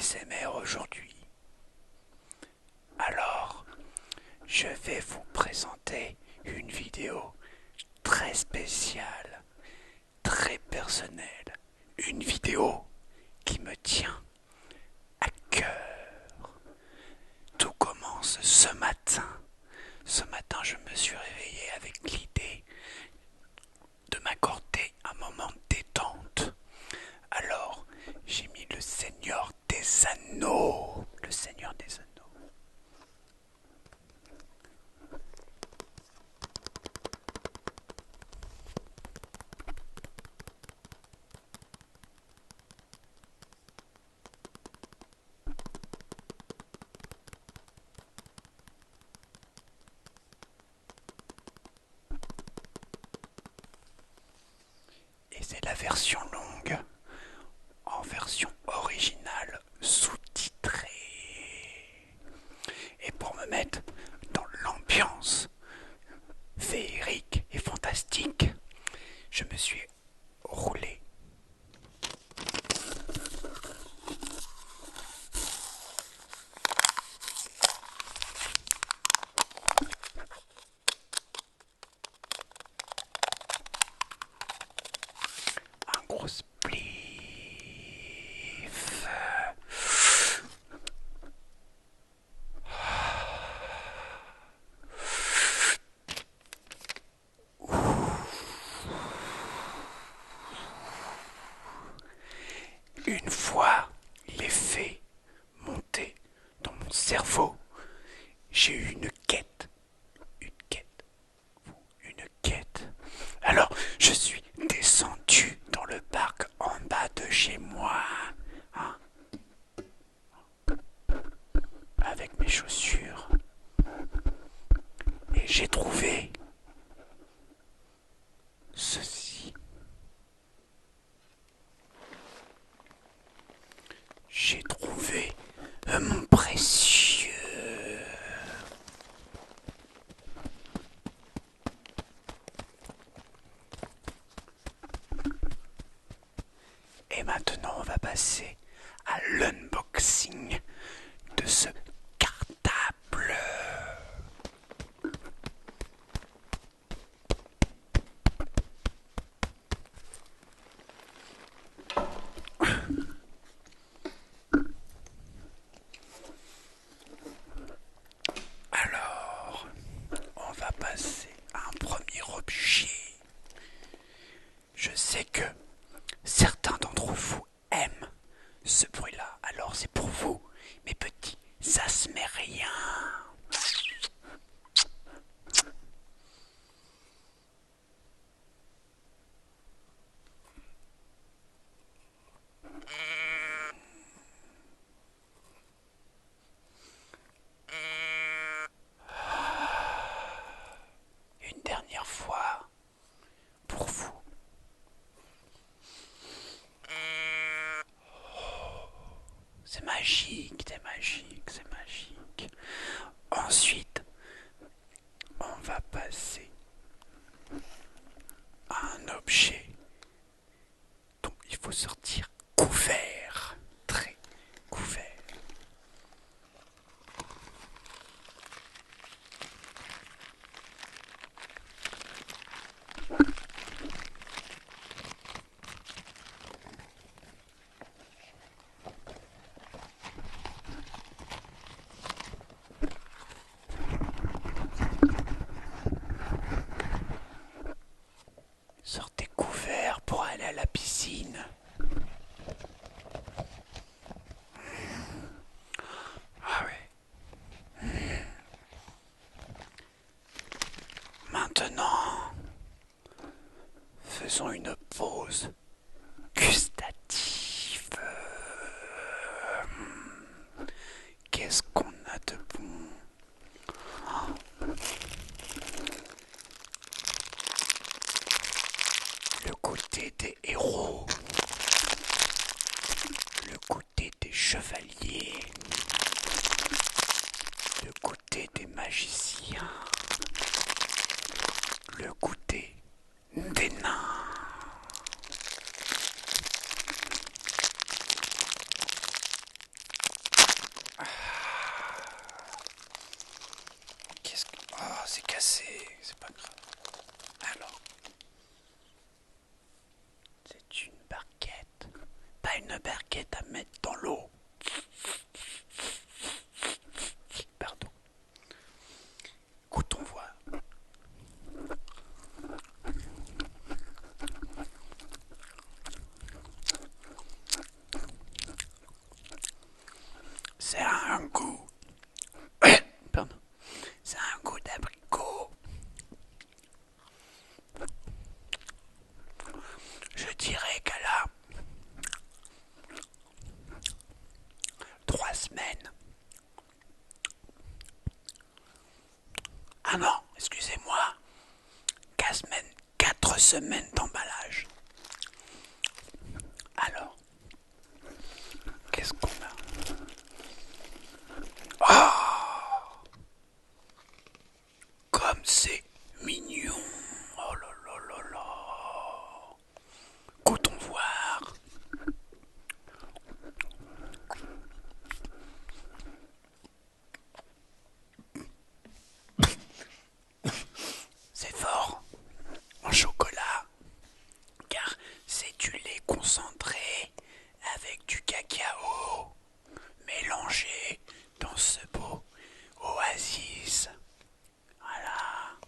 ASMR aujourd'hui. Alors, je vais vous présenter une vidéo très spéciale, très personnelle. Une vidéo qui me tient à cœur. Tout commence ce matin. Ce matin, je me suis réveillé avec l'idée de m'accorder un moment de détente. Alors, j'ai mis le Seigneur des Anneaux. Le Seigneur des Anneaux. Et c'est la version longue, en version originale, sous-titrée. Et pour me mettre dans l'ambiance féerique et fantastique, je me suis roulé un gros spliff. Une fois l'effet monté dans mon cerveau, j'ai eu une quête. Une quête. Une quête. Alors, je suis descendu dans le parc en bas de chez moi. Hein, avec mes chaussures. Et j'ai trouvé ceci. J'ai trouvé mon précieux. Et maintenant, on va passer à l'unboxing de ce cartable. Alors, on va passer à un premier objet. Je sais que certains d'entre vous aiment ce bruit-là. Alors c'est pour vous, mes petits asmériens. Une dernière fois, pour vous. C'est magique, c'est magique, c'est magique. Ensuite, on va passer à un objet dont il faut sortir couvert, très couvert. Sortez couvert pour aller à la piscine. Ah ouais. Maintenant, faisons une pause gustative. Qu'est-ce qu'on a de bon? Le goûter des héros, le goûter des chevaliers, le goûter des magiciens, le goûter des nains. c'est cassé, c'est pas grave. Alors, c'est une barquette. Pas une barquette à mettre dans l'eau. Pardon. Goûtons voir. C'est un goût. Pardon. C'est un goût d'abricot. Je dirais qu'elle a 3 semaines. Ah non, excusez-moi. 4 semaines d'emballage. Alors, qu'est-ce qu'on a? Oh, comme c'est mignon. Oh là là là là. Goûtons voir. C'est fort en chocolat, car c'est du lait concentré avec du cacao mélangé dans ce beau oasis. Voilà.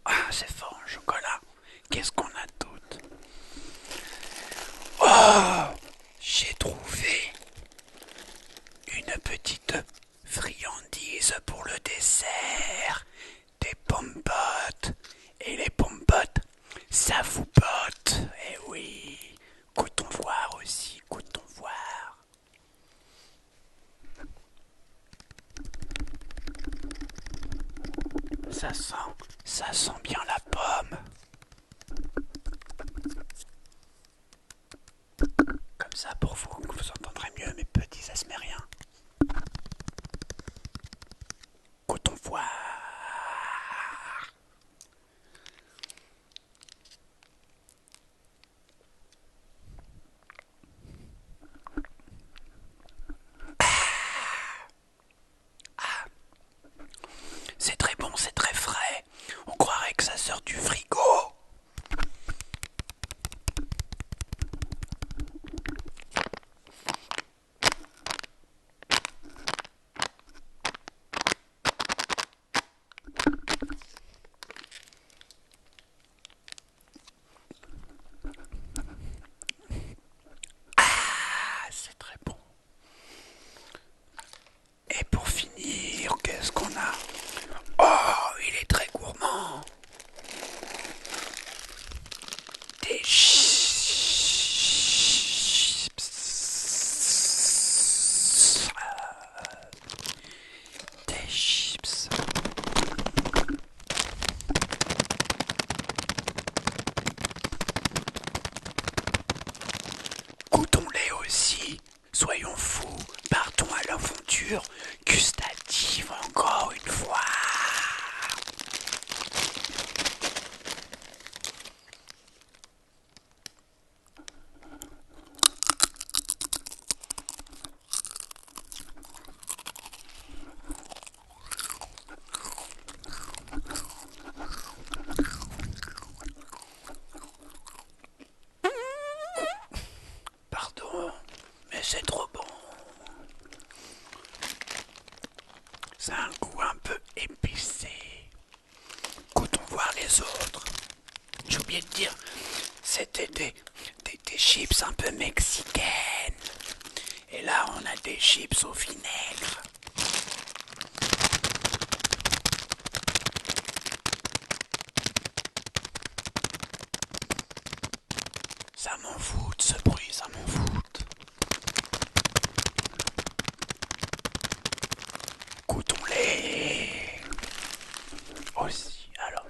Ah, c'est fort en chocolat. Qu'est-ce qu'on a d'autre? Oh, j'ai trouvé une petite friandise pour le dessert. Des pommes-potes. Et les pommes-potes, ça vous botte. Eh oui. Goûtons voir aussi, goûtons voir. Ça sent bien la pomme. Comme ça, pour vous, vous entendrez mieux mes petits asmériens. Goûtons voir. C'est très bon, c'est très frais. On croirait que ça sort du frigo. Ah, c'est très bon. Et pour finir, qu'est-ce qu'on a? Oh, il est très gourmand. Des chips. Des chips. Goûtons-les aussi. Soyons fous. Partons à l'aventure gustative encore une fois. Pardon, mais c'est trop bon. C'est un goût un peu épicé. Goûtons voir les autres. J'ai oublié de dire, c'était des chips un peu mexicaines. Et là, on a des chips au vinaigre. Ça m'en fout ce bruit, ça m'en fout. Goûtons-les aussi, alors.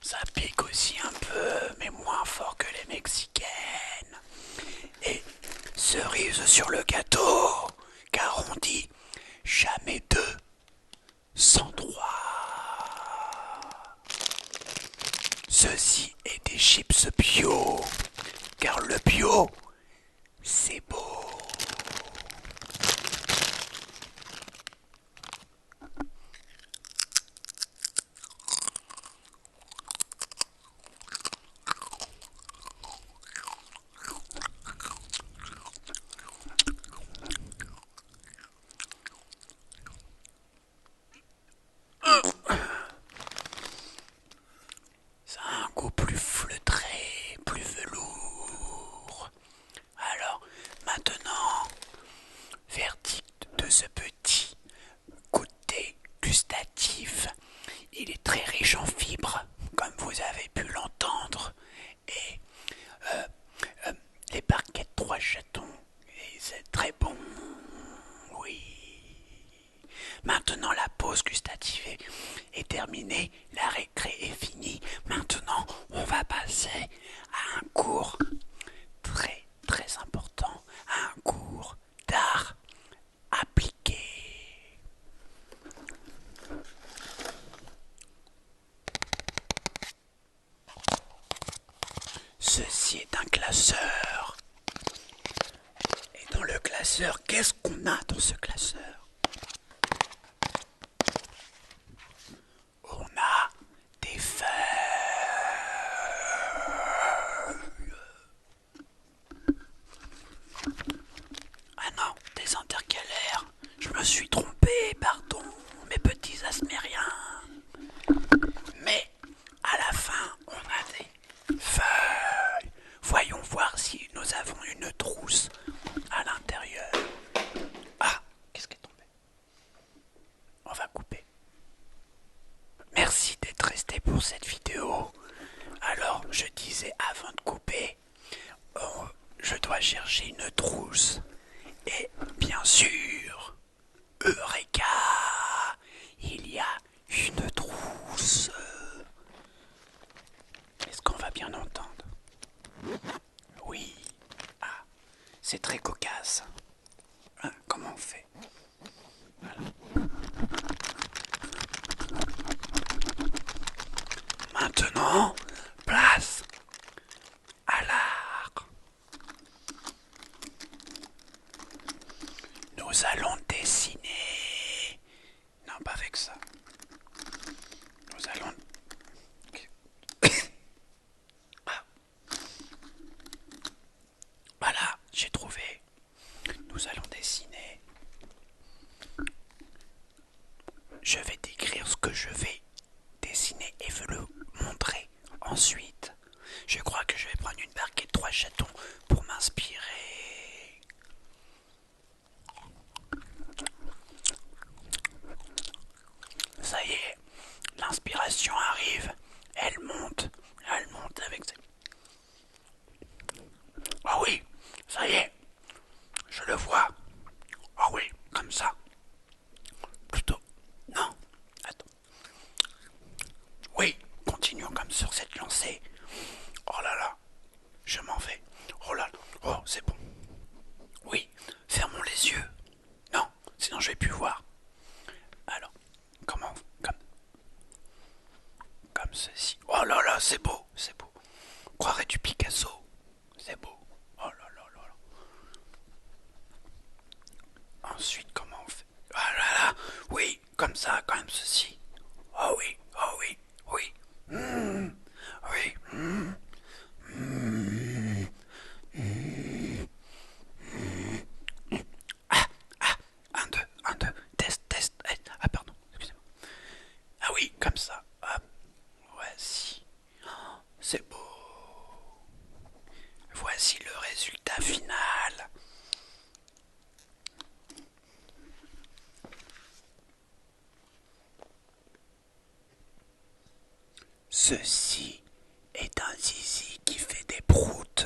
Ça pique aussi un peu. sur le gâteau, car on dit jamais deux sans trois. Ceci est des chips bio, car le bio, c'est beau. Ça a un goût plus feutré, plus velours. Alors, maintenant, verdict de ce petit goûter gustatif. Il est très riche en fibres, comme vous avez pu l'entendre. Et les barquettes 3 chatons, et c'est très bon. Oui. Maintenant, la pause gustative est terminée, la récré est finie. Maintenant, on va passer à un cours très très important, à un cours d'art appliqué. Ceci est un classeur. Et dans le classeur, qu'est-ce qu'on a dans ce classeur? On a des feuilles. Ah non, des intercalaires. Je me suis trompé, pardon, mes petits asmériens. Mais à la fin, on a des feuilles. Voyons voir si nous avons une trousse à l'intérieur. Ah, qu'est-ce qui est tombé? On va couper. Merci d'être resté pour cette vidéo. Alors, je disais avant de couper, je dois chercher une trousse. Et bien sûr, Eureka! Il y a une trousse. Est-ce qu'on va bien entendre? Oui. Ah, c'est très cocasse. Hein, comment on fait? Voilà. Maintenant, place à l'art. Nous allons dessiner. Non, pas avec ça. Nous allons... Ah. Voilà, j'ai trouvé. Nous allons dessiner. Je vais décrire ce que je vais dessiner et vous le montrer ensuite. Je crois que je vais prendre une barquette 3 chatons pour m'inspirer. Ça y est, l'inspiration arrive. Elle monte avec... Ah oui, ça y est, je le vois. Ah oui, comme ça. Plutôt. Non, attends. Oui, continuons comme sur cette lancée. Oh là là, je m'en vais. Oh là là, oh c'est bon. Oui, fermons les yeux. Non, sinon je vais plus voir. Alors, comment? Comme ceci. Oh là là, c'est beau, c'est beau. On croirait du Picasso. C'est beau. Oh là là là là. Ensuite, comment on fait? Ah là là, oui, comme ça, comme ceci. Oh oui, oh oui, oui. Oui. Un, deux, test, test. Ah pardon, excusez-moi. Ah oui, comme ça. Hop, voici. Oh, c'est beau. Voici le résultat final. Ceci est un zizi qui fait des proutes.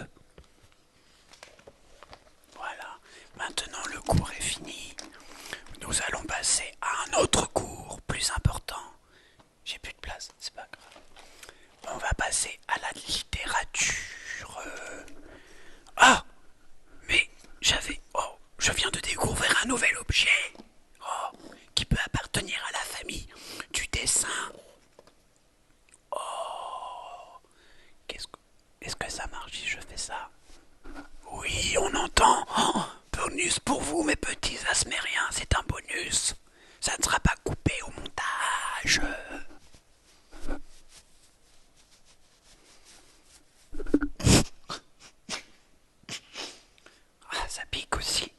Voilà, maintenant le cours est fini. Nous allons passer à un autre cours plus important. J'ai plus de place, c'est pas grave. On va passer à la littérature. Ah, mais j'avais... Oh, Est-ce que ça marche si je fais ça? Oui, on entend. Oh, bonus pour vous, mes petits asmériens, c'est un bonus. Ça ne sera pas coupé au montage. Ah, ça pique aussi.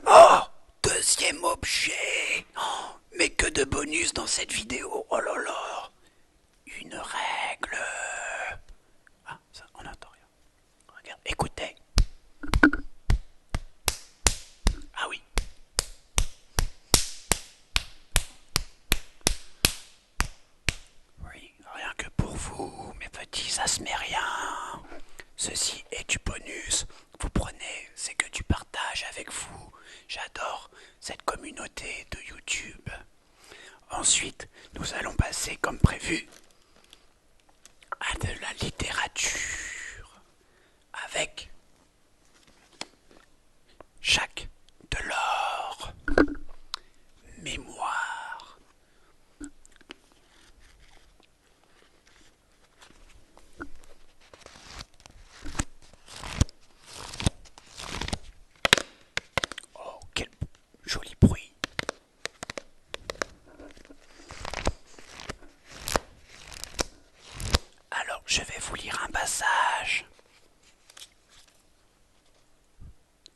Oh, deuxième objet. Oh, mais que de bonus dans cette vidéo. Oh là là. Une règle. Ah, ça, on n'entend rien. Regarde, écoutez. Ah oui. Oui, rien que pour vous, mes petits asmériens. Ceci est du bonus. Vous prenez, c'est que du partage avec vous. J'adore cette communauté de YouTube. Ensuite, nous allons passer, comme prévu, à de la littérature. Avec Jacques Delors. Mémoire. Oh, quel joli bruit. Alors, je vais vous lire un passage.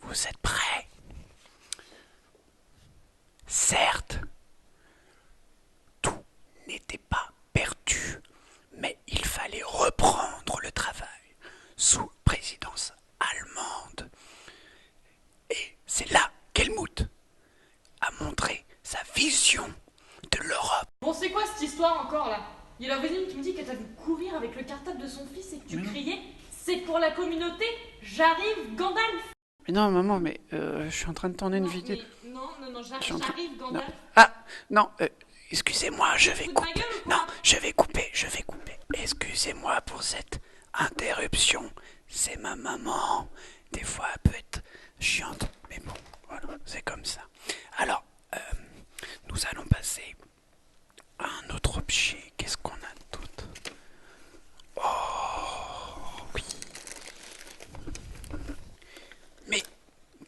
Vous êtes prêts? Certes, tout n'était pas perdu, mais il fallait reprendre le travail sous présidence allemande. Et c'est là qu'Helmut a montré sa vision de l'Europe. Bon, c'est quoi cette histoire encore là? Il y a la voisine qui me dit que t'as vu courir avec le cartable de son fils et que tu criais c'est pour la communauté, j'arrive Gandalf. Mais non, maman, mais je suis en train de tourner une Non, vidéo. mais non, Je suis en train- j'arrive Non. Gandalf. Ah, non, Excusez-moi, je vais Tu te fous de ma couper. gueule ou quoi? Non, je vais couper. Excusez-moi pour cette interruption. C'est ma maman. Des fois, elle peut être chiante. Mais bon, voilà, c'est comme ça. Alors, nous allons passer à un autre objet. Qu'est-ce qu'on a d'autre? Oh, oui. Mais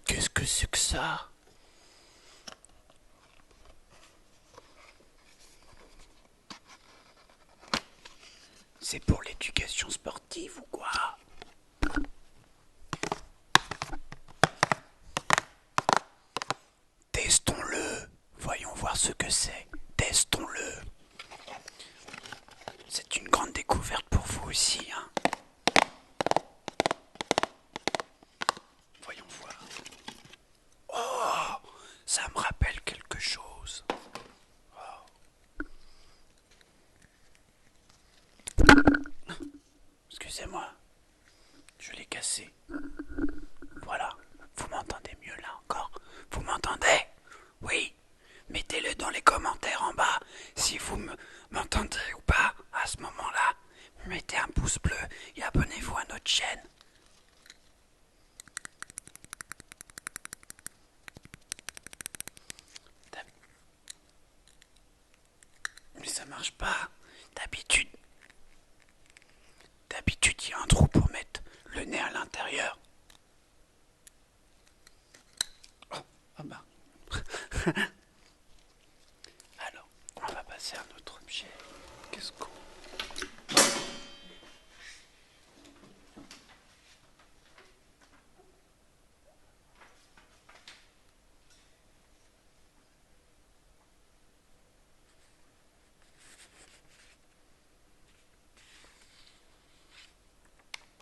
qu'est-ce que c'est que ça? C'est pour l'éducation sportive ou quoi? Testons-le. Voyons voir ce que c'est. Testons-le. C'est une grande découverte pour vous aussi, hein. Voyons voir. Oh, ça me rappelle quelque chose. Excusez-moi, je l'ai cassé. Voilà, vous m'entendez mieux là encore? Vous m'entendez? Oui. Mettez-le dans les commentaires en bas si vous m'entendez ou pas à ce moment-là. Mettez un pouce bleu et abonnez-vous à notre chaîne. Mais ça marche pas. D'habitude, il y a un trou pour mettre le nez à l'intérieur. Oh, ah bah. Alors, on va passer à un autre objet. Qu'est-ce qu'on...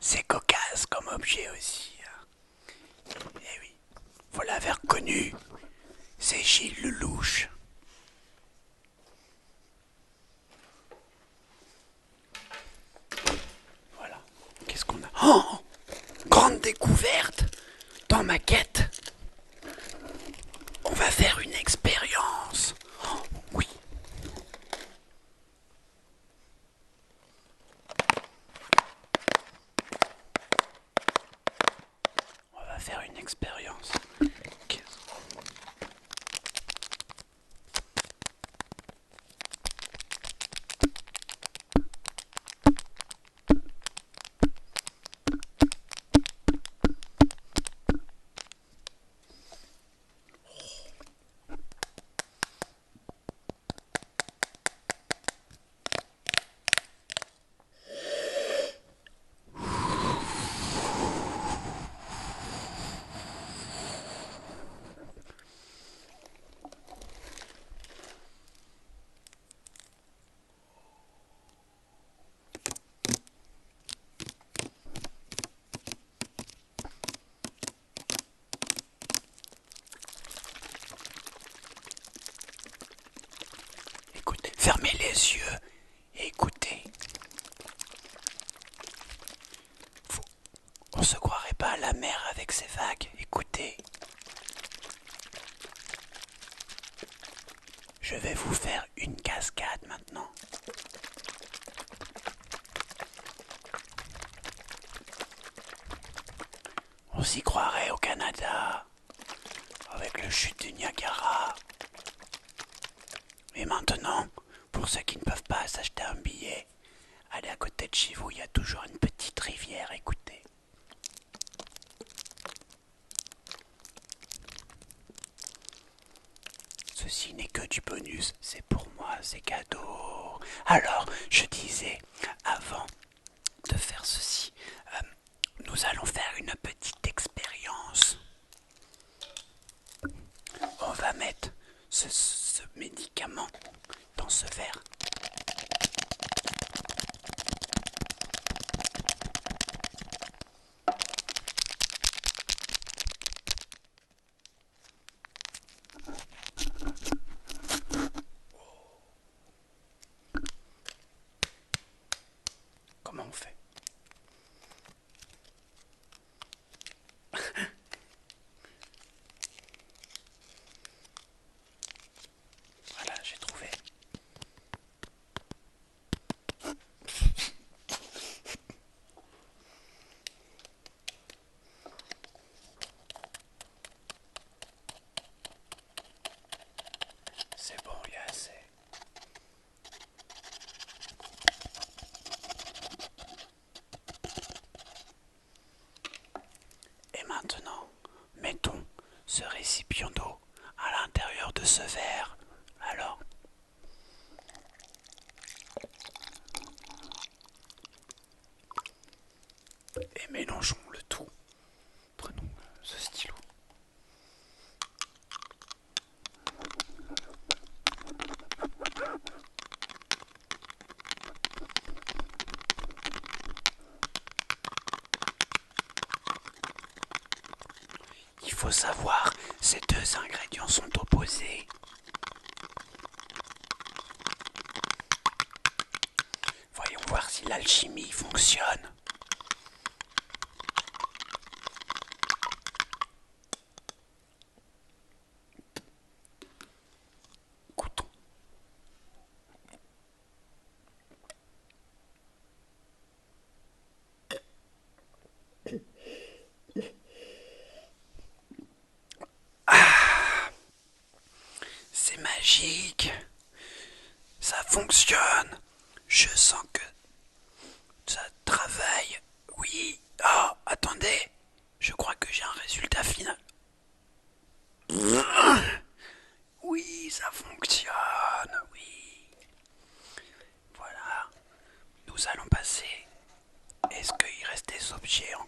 C'est cocasse comme objet aussi. Eh oui, vous l'avez reconnu. C'est Gilles Lelouch. Voilà. Qu'est-ce qu'on a? Oh, grande découverte dans ma quête. On va faire une expérience. Oh, oui. On va faire une expérience. yeux et écoutez. On se croirait pas à la mer avec ses vagues. Écoutez. Je vais vous faire une cascade maintenant. On s'y croirait au Canada, avec le chute du Niagara. Et maintenant, pour ceux qui ne peuvent pas s'acheter un billet, allez à côté de chez vous, il y a toujours une petite rivière, écoutez. Ceci n'est que du bonus, c'est pour moi, c'est cadeau. Alors, je disais, avant de faire ceci, nous allons faire une petite expérience. On va mettre ce médicament dans ce verre. Comment on fait? Voilà, j'ai trouvé. C'est bon, il y a assez. Et maintenant, mettons ce récipient d'eau à l'intérieur de ce verre. Alors, et mélangeons le tout. Prenons ce stylo. Il faut savoir, ces deux ingrédients sont opposés. Voyons voir si l'alchimie fonctionne. Goûtons. C'est magique. Ça fonctionne. Je sens que ça travaille. Oui. Oh, attendez. Je crois que j'ai un résultat final. Oui, ça fonctionne. Oui. Voilà. Nous allons passer. Est-ce qu'il reste des objets encore?